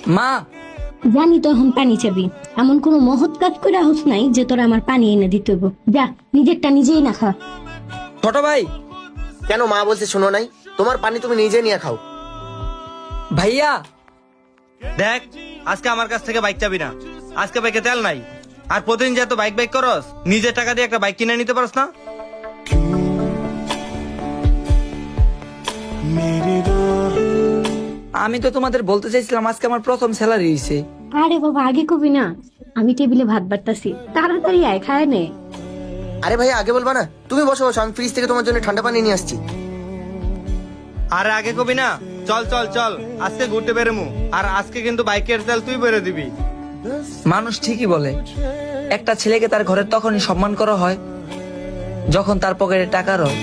মা, জানি তো এখন পানি চাবি, এমন কোনো মহৎ কাজ করে হোস নাই যে তোরা আমার পানি এনে দিতে হইব। যা, নিজেরটা নিজেই না খা। ছোট ভাই। কেন মা বলছে শোনো নাই? তোমার পানি তুমি নিজে নিয়ে খাও। ভাইয়া, দেখ, আজকে আমার কাছ থেকে বাইক চাবি না। আজকে বাইকে তেল নাই। আর প্রতিদিন যে এত বাইক বাইক করস, নিজের টাকা দিয়ে একটা বাইক কিনে নিতে পারস না? আমি তো তোমাদের বলতে চাইছিলাম আজকে আমার প্রথম স্যালারি হয়েছে। আরে বাবা, আগে কবি না, আমি টেবিলে ভাত বাড়তাছি, তাড়াতাড়ি আয়, খায় নে। আরে ভাই আগে বলবা না? তুমি বসো বসো, আমি ফ্রিজ থেকে তোমার জন্য ঠান্ডা পানি নিয়ে আসছি। আরে আগে কবি না? চল চল চল, আজকে ঘুরতে বেরোমু। আর আজকে কিন্তু বাইকের তেল তুই বেরো দিবি। মানুষ ঠিকই বলে, একটা ছেলেকে তার ঘরে তখনই সম্মান করা হয় যখন তার পকেটে টাকা রয়।